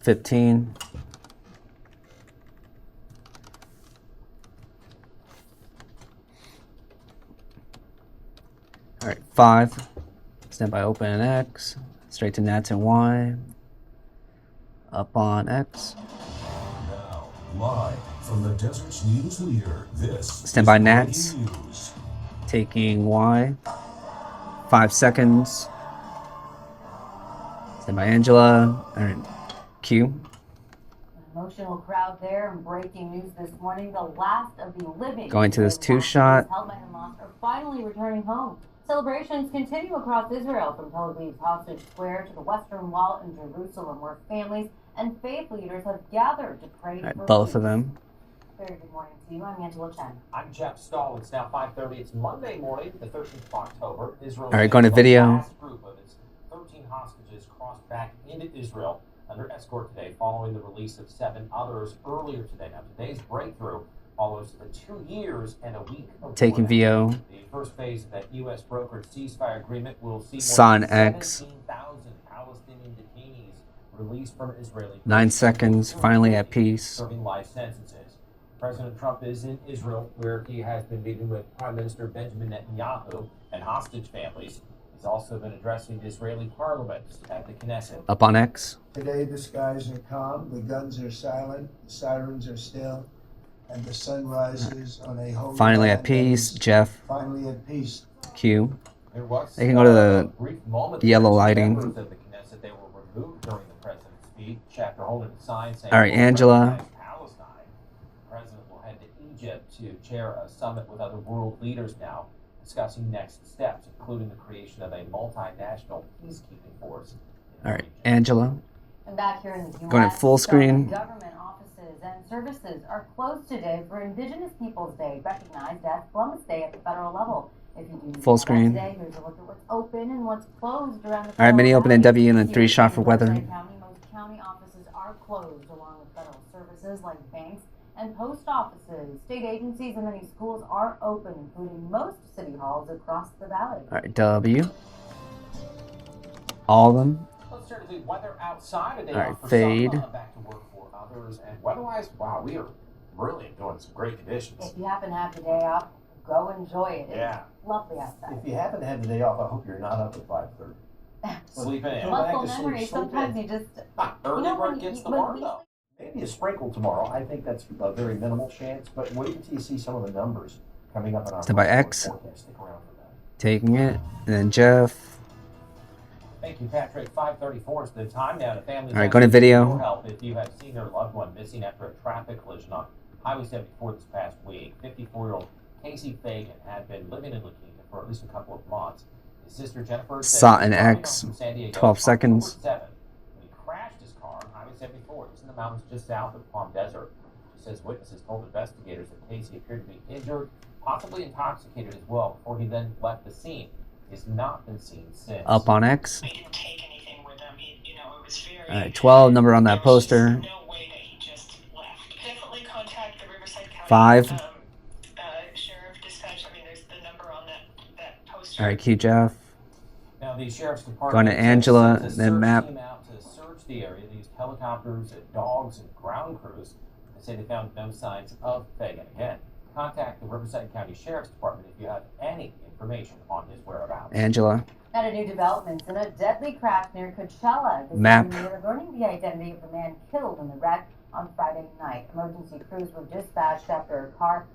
15. All right, 5. Stand by open and X. Straight to Nats and Y. Up on X. Now, live from the Desert's news leader, this Stand by is Nats. breaking news. Taking Y. 5 seconds. Stand by Angela. All right, Q. An emotional crowd there, and breaking news this morning: the last of the living Going to this 2-shot. held by Hamas are finally returning home. Celebrations continue across Israel, from Tel Aviv's Hostage Square to the Western Wall in Jerusalem, where families and faith leaders have gathered to pray for Both peace. of them. Very good morning to you. I'm Angela Chen. I'm Jeff Stahl. It's now 5:30. It's Monday morning, the 13th of October. Israel. All right, going to video. The last group of its 13 hostages crossed back into Israel under escort today, following the release of 7 others earlier today. Now, today's breakthrough follows the 2 years and a week of Taking VO. The first phase of that U.S. brokered ceasefire agreement will see more Son than X. 17,000 Palestinian detainees released from Israeli 9 seconds. Finally at peace. serving life sentences. President Trump is in Israel, where he has been meeting with Prime Minister Benjamin Netanyahu and hostage families. He's also been addressing the Israeli parliament at the Knesset. Up on X. Today the skies are calm, the guns are silent, the sirens are still, and the sun rises on a holy Finally land at peace. Jeff. Finally at peace. Q. There was They can go to the a brief moment yellow where lighting. members of the Knesset, they were removed during the president's speech after holding a sign saying, All right, Angela. Palestine. The president will head to Egypt to chair a summit with other world leaders now, discussing next steps, including the creation of a multinational peacekeeping force. All right, Angela. And back here in the U.S., Going at full screen. government offices and services are closed today for Indigenous Peoples Day, recognized as Columbus Day at the federal level. If you do Full screen. Today, here's a look at what's open and what's closed around the All right, mini open and W and a Here 3-shot for in weather. Riverside County, most county offices are closed, along with federal services like banks and post offices. State agencies and many schools are open, including most city halls across the valley. All right, W. All of them. Let's turn to the weather outside. A day All right, off for fade. some, back to work for others. And weather-wise, wow, we are really enjoying some great conditions. If you happen to have the day off, go enjoy it. Yeah. It's lovely outside. If you happen to have the day off, I hope you're not up at 5:30. Sleep in. Go back Muscle to sleep, memory, sleep sometimes in. you just, Early know, bird when gets you- the when worm, we- though. Maybe a sprinkle tomorrow. I think that's a very minimal chance, but wait until you see some of the numbers coming up in our Stand by X. forecast. Stick around for that. Taking it. And then Jeff. Thank you, Patrick. 5:34 is the time now. The families All right, go to video. Your help if you have seen their loved one missing after a traffic collision on Highway 74 this past week. 54-year-old Casey Fagan had been living in La Quinta for at least a couple of months. His sister Jennifer said Saw he an was driving X. home from San Diego 12 on seconds. October 7th when he crashed his car on Highway 74. It was in the mountains just south of Palm Desert. She says witnesses told investigators that Casey appeared to be injured, possibly intoxicated as well, before he then left the scene. He has not been seen since. Up on X. We didn't take anything with him. It was very. All right, 12 number on that there was just poster. no way that he just left. Definitely contact the Riverside County 5. Sheriff Dispatch. I mean, there's the number on that poster. All right, Q Jeff. Now, the sheriff's department Going to Angela, sent a then search map. team out to search the area. They used helicopters and dogs and ground crews. They say they found no signs of Fagan. Again, contact the Riverside County Sheriff's Department if you have any information on his whereabouts. Angela. At a new development in a deadly crash near Coachella. This Map. evening, they're learning the identity of the man killed in the wreck on Friday night. Emergency crews were dispatched after a car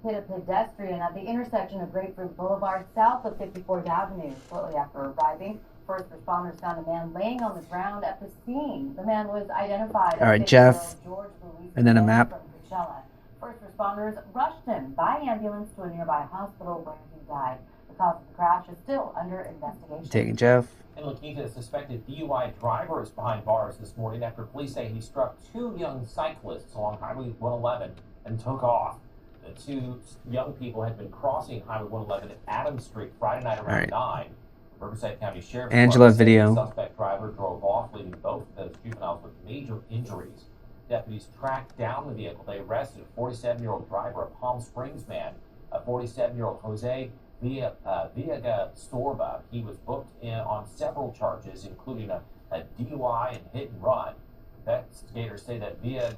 hit a pedestrian at the intersection of Grapefruit Boulevard south of 54th Avenue. Shortly after arriving, first responders found a man laying on the ground at the scene. The man was identified All right, as Jeff. George Luis And then a Rivera map. from Coachella. First responders rushed him by ambulance to a nearby hospital where he died. The cause of the crash is still under investigation. Taking Jeff. In La Quinta, a suspected DUI driver is behind bars this morning after police say he struck 2 young cyclists along Highway 111 and took off. The 2 young people had been crossing Highway 111 at Adams Street Friday night around 9. The Riverside County Sheriff's Angela, Department said video. the suspect driver drove off, leaving both of those juveniles with major injuries. Deputies tracked down the vehicle. They arrested a 47-year-old driver, a Palm Springs man, a 47-year-old Jose Villaga Sorba. He was booked in on several charges, including a DUI and hit and run. Investigators say that Via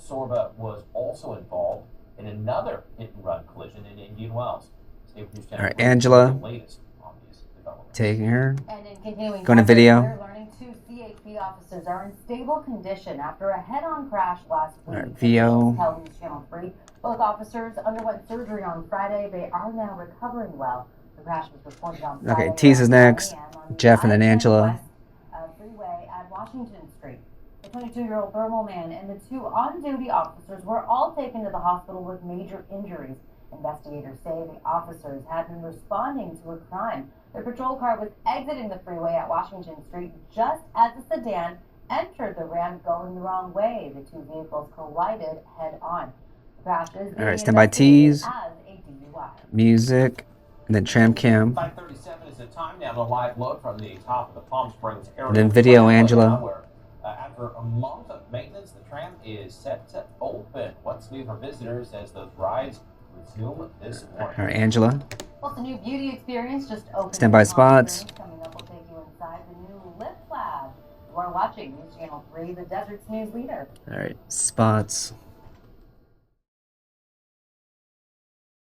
Sorba was also involved in another hit-and-run collision in Indian Wells. State News Channel All right, 3 Angela. the latest on these developments. Taking her. And in continuing Going to coverage, video. we're learning 2 CHP officers are in stable condition after a head-on crash last week. All right, VO. Held News Channel 3. Both officers underwent surgery on Friday. They are now recovering well. The crash was reported on Friday. Okay, Tease is around 9 next. a.m. on the Jeff and then I-10 Angela. West, freeway at Washington Street. The 22-year-old thermal man and the 2 on-duty officers were all taken to the hospital with major injuries. Investigators say the officers had been responding to a crime. Their patrol car was exiting the freeway at Washington Street just as the sedan entered the ramp going the wrong way. The 2 vehicles collided head-on. The crash is being All right, stand by investigated Tease. as a DUI. Music. And then tram cam. 5:37 is the time now. The live load from the top of the Palm Springs area. And then video, Angela. Where, after a month of maintenance, the tram is set to open. What's new for visitors as those rides resume this morning? All right, Angela. Well, the new beauty experience just opened. Standby in Palm spots. Springs. Coming up, we'll take you inside the new Lip Lab. You are watching News Channel 3, the Desert's news leader. All right, spots.